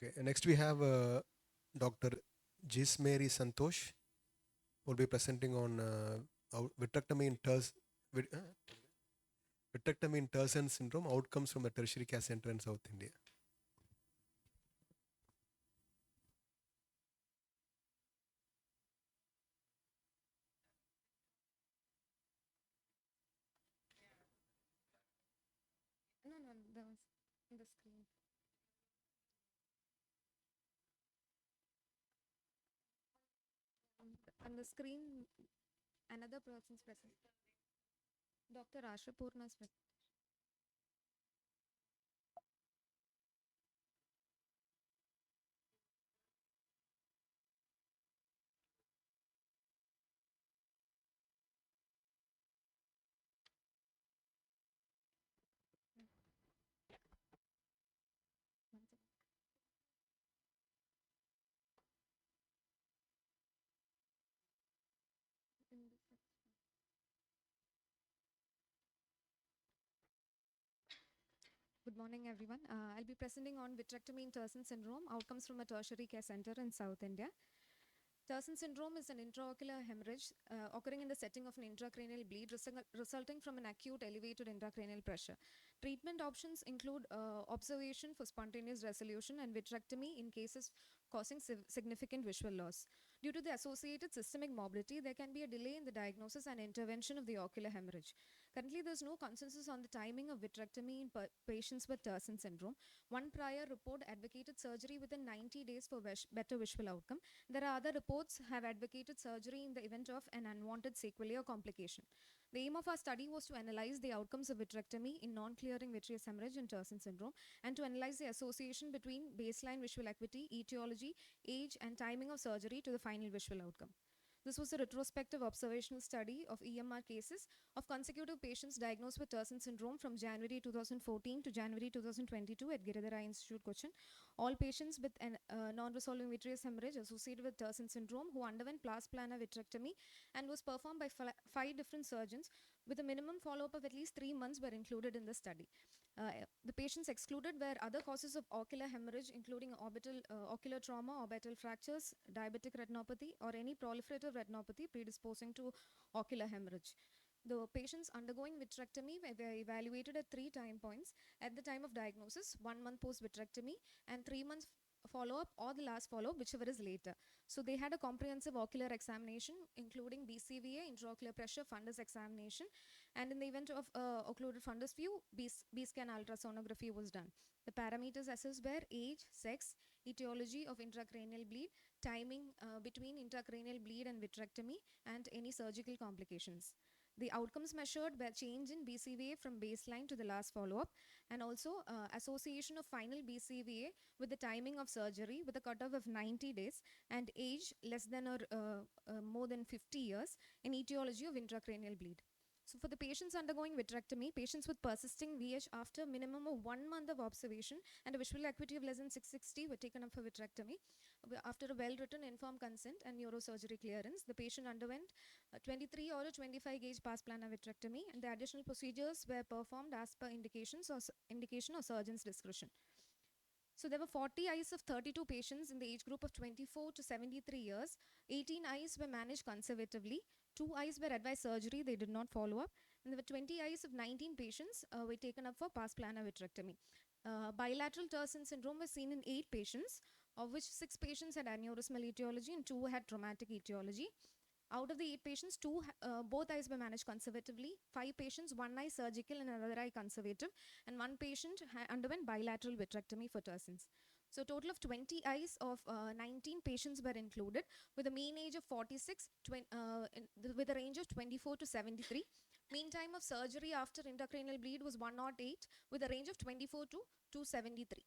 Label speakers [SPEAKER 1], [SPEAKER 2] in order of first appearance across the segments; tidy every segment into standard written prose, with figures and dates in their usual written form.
[SPEAKER 1] Okay, next we have Dr. Mary Santhosh will be presenting on vitrectomy in vitrectomy in Terson syndrome outcomes from the Tertiary Care Center in South India.
[SPEAKER 2] No, no, that was on the screen. On the screen, another person's present. Dr. Ashapurna's present. One second. In this section. Good morning, everyone. I'll be presenting on vitrectomy in Terson syndrome, outcomes from a tertiary care center in South India. Terson syndrome is an intraocular hemorrhage occurring in the setting of an intracranial bleed resulting from an acute elevated intracranial pressure. Treatment options include observation for spontaneous resolution and vitrectomy in cases causing significant visual loss. Due to the associated systemic mobility, there can be a delay in the diagnosis and intervention of the ocular hemorrhage. Currently, there's no consensus on the timing of vitrectomy in patients with Terson syndrome. One prior report advocated surgery within 90 days for better visual outcome. There are other reports have advocated surgery in the event of an unwanted sequelae or complication. The aim of our study was to analyze the outcomes of vitrectomy in non-clearing vitreous hemorrhage and Terson syndrome, and to analyze the association between baseline visual acuity, etiology, age, and timing of surgery to the final visual outcome. This was a retrospective observational study of EMR cases of consecutive patients diagnosed with Terson syndrome from January 2014 to January 2022 at Giridhara Institute, Cochin. All patients with an non-resolving vitreous hemorrhage associated with Terson syndrome who underwent pars plana vitrectomy and was performed by 5 different surgeons with a minimum follow-up of at least 3 months were included in the study. The patients excluded were other causes of ocular hemorrhage, including orbital ocular trauma, orbital fractures, diabetic retinopathy, or any proliferative retinopathy predisposing to ocular hemorrhage. The patients undergoing vitrectomy were evaluated at 3 time points: at the time of diagnosis, 1 month post vitrectomy, and 3 months follow-up, or the last follow-up, whichever is later. So they had a comprehensive ocular examination, including BCVA, intraocular pressure, fundus examination, and in the event of occluded fundus view, B-scan ultrasonography was done. The parameters assessed were age, sex, etiology of intracranial bleed, timing between intracranial bleed and vitrectomy, and any surgical complications. The outcomes measured were change in BCVA from baseline to the last follow-up, and also association of final BCVA with the timing of surgery with a cutoff of 90 days, and age less than or more than 50 years, and etiology of intracranial bleed. So for the patients undergoing vitrectomy, patients with persisting VH after minimum of 1 month of observation and a visual acuity of less than 660 were taken up for vitrectomy. After a well-written informed consent and neurosurgery clearance, the patient underwent a 23 or a 25 gauge pars plana vitrectomy, and the additional procedures were performed as per indication or surgeon's discretion. So there were 40 eyes of 32 patients in the age group of 24 to 73 years. 18 eyes were managed conservatively. 2 eyes were advised surgery, they did not follow up. And there were 20 eyes of 19 patients were taken up for pars plana vitrectomy. Bilateral Terson syndrome was seen in 8 patients, of which 6 patients had aneurysmal etiology and 2 had traumatic etiology. Out of the 8 patients, both eyes were managed conservatively. 5 patients, 1 eye surgical and another eye conservative, and 1 patient underwent bilateral vitrectomy for Terson's. So total of 20 eyes of 19 patients were included with a mean age of 46, with a range of 24 to 73. Mean time of surgery after intracranial bleed was 108 with a range of 24 to 273.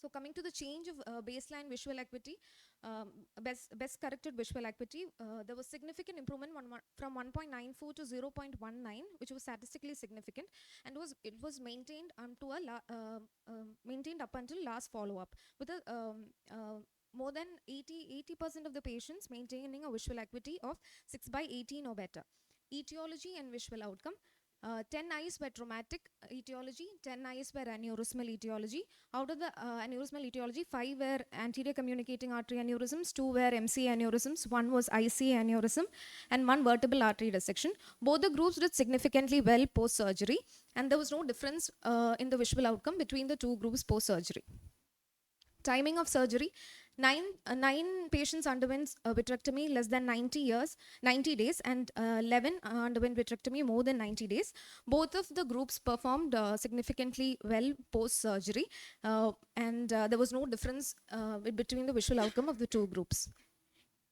[SPEAKER 2] So coming to the change of baseline visual acuity, best corrected visual acuity, there was significant improvement from 1.94 to 0.19, which was statistically significant, and it was maintained maintained up until last follow-up, with more than 80% of the patients maintaining a visual acuity of 6/18 or better. Etiology and visual outcome. 10 eyes were traumatic etiology, 10 eyes were aneurysmal etiology. Out of the aneurysmal etiology, 5 were anterior communicating artery aneurysms, 2 were MC aneurysms, 1 was IC aneurysm, and 1 vertebral artery dissection. Both the groups did significantly well post-surgery, and there was no difference in the visual outcome between the two groups post-surgery. Timing of surgery, nine patients underwent vitrectomy less than 90 days, and 11 underwent vitrectomy more than 90 days. Both of the groups performed significantly well post-surgery, and there was no difference between the visual outcome of the two groups.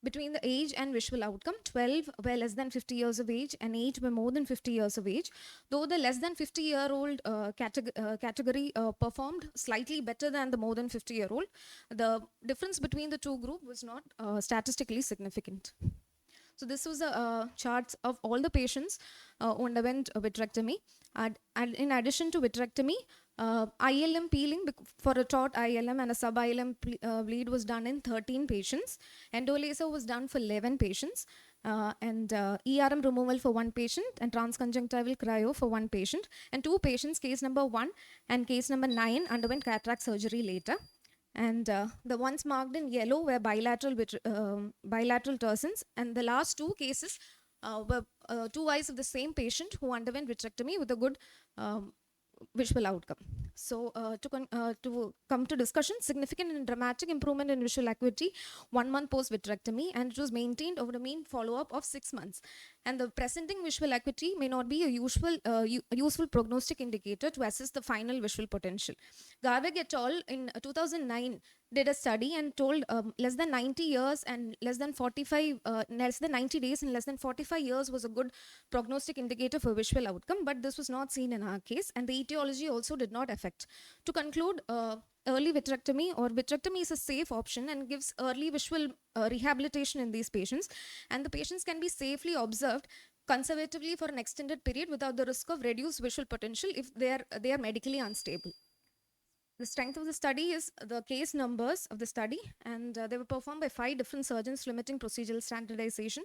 [SPEAKER 2] Between the age and visual outcome, 12 were less than 50 years of age and 8 were more than 50 years of age. Though the less than 50-year-old category performed slightly better than the more than 50-year-old, the difference between the two groups was not statistically significant. So this was a charts of all the patients who underwent a vitrectomy. And in addition to vitrectomy, ILM peeling for a taut ILM and a sub-ILM bleed was done in 13 patients. Endolaser was done for 11 patients. And ERM removal for 1 patient and transconjunctival cryo for 1 patient. And 2 patients, case number 1 and case number 9, underwent cataract surgery later. And the ones marked in yellow were bilateral Tersons. And the last 2 cases were 2 eyes of the same patient who underwent vitrectomy with a good visual outcome. So to come to discussion, significant and dramatic improvement in visual acuity 1 month post vitrectomy, and it was maintained over a mean follow-up of 6 months. And the presenting visual acuity may not be a useful prognostic indicator to assess the final visual potential. Garvey et al. In 2009 did a study and told less than 90 years and less than 90 days and less than 45 years was a good prognostic indicator for visual outcome, but this was not seen in our case, and the etiology also did not affect. To conclude, early vitrectomy is a safe option and gives early visual rehabilitation in these patients, and the patients can be safely observed conservatively for an extended period without the risk of reduced visual potential if they are medically unstable. The strength of the study is the case numbers of the study, and they were performed by 5 different surgeons limiting procedural standardization,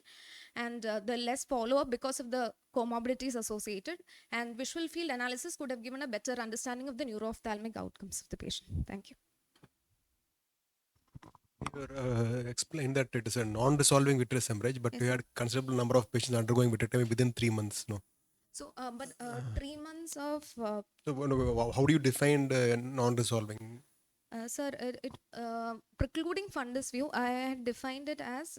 [SPEAKER 2] and the less follow-up because of the comorbidities associated, and visual field analysis could have given a better understanding of the neuroophthalmic outcomes of the patient. Thank you.
[SPEAKER 1] You explained that it is a non-resolving vitreous hemorrhage, but
[SPEAKER 2] Yes,
[SPEAKER 1] we had considerable number of patients undergoing vitrectomy within 3 months. No.
[SPEAKER 2] So, 3 months of
[SPEAKER 1] So, how do you define non-resolving?
[SPEAKER 2] sir, precluding fundus view, I had defined it as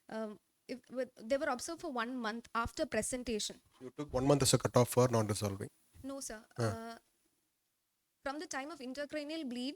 [SPEAKER 2] they were observed for 1 month after presentation.
[SPEAKER 1] You took 1 month as a cutoff for non-resolving.
[SPEAKER 2] No, sir. From the time of intracranial bleed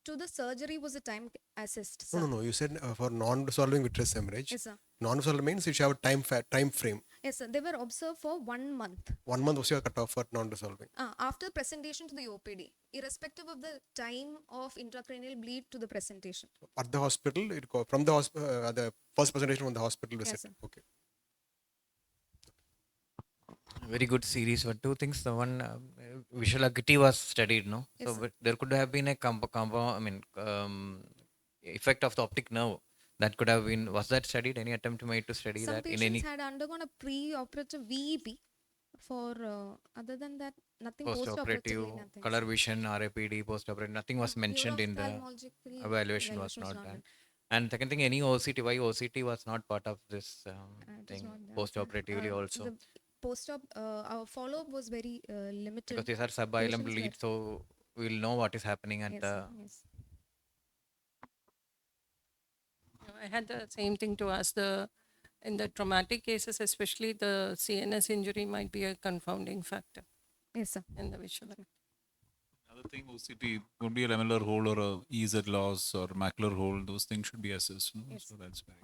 [SPEAKER 2] to the surgery was a time assessed, sir.
[SPEAKER 1] No. You said for non-resolving vitreous hemorrhage.
[SPEAKER 2] Yes, sir.
[SPEAKER 1] Non-resolving means you should have a time frame.
[SPEAKER 2] Yes, sir. They were observed for 1 month.
[SPEAKER 1] 1 month was your cutoff for non-resolving.
[SPEAKER 2] After presentation to the OPD, irrespective of the time of intracranial bleed to the presentation.
[SPEAKER 1] At the hospital, from the hospital, the first presentation from the hospital visit.
[SPEAKER 2] Yes, sir.
[SPEAKER 1] Okay.
[SPEAKER 3] Very good series. But 2 things. The one, visual acuity was studied, no?
[SPEAKER 2] Yes,
[SPEAKER 3] So
[SPEAKER 2] sir.
[SPEAKER 3] there could have been a effect of the optic nerve that could have been. Was that studied? Any attempt made to study
[SPEAKER 2] Some
[SPEAKER 3] that in
[SPEAKER 2] patients
[SPEAKER 3] any
[SPEAKER 2] had undergone a pre-operative VEP. For other than that, nothing post-operatively,
[SPEAKER 3] post-operative
[SPEAKER 2] nothing.
[SPEAKER 3] color vision, RAPD, post-operative? Nothing was mentioned in the
[SPEAKER 2] Neuroophthalmological
[SPEAKER 3] evaluation. Was not
[SPEAKER 2] not
[SPEAKER 3] done. And second thing, any OCT? Why OCT was not part of this
[SPEAKER 2] It is
[SPEAKER 3] thing
[SPEAKER 2] not there, sir.
[SPEAKER 3] post-operatively also?
[SPEAKER 2] The post-op, our follow-up was very limited.
[SPEAKER 3] Because these are sub-ileum
[SPEAKER 2] Patients
[SPEAKER 3] bleeds, so we'll know what is happening at
[SPEAKER 2] Yes,
[SPEAKER 3] the.
[SPEAKER 2] sir, yes.
[SPEAKER 4] I had the same thing to ask. In the traumatic cases, especially the CNS injury might be a confounding factor
[SPEAKER 2] Yes, sir.
[SPEAKER 4] in the visual.
[SPEAKER 5] Another thing, OCT could be a lamellar hole or a EZ loss or macular hole. Those things should be assessed. No?
[SPEAKER 2] Yes.
[SPEAKER 5] So that's very.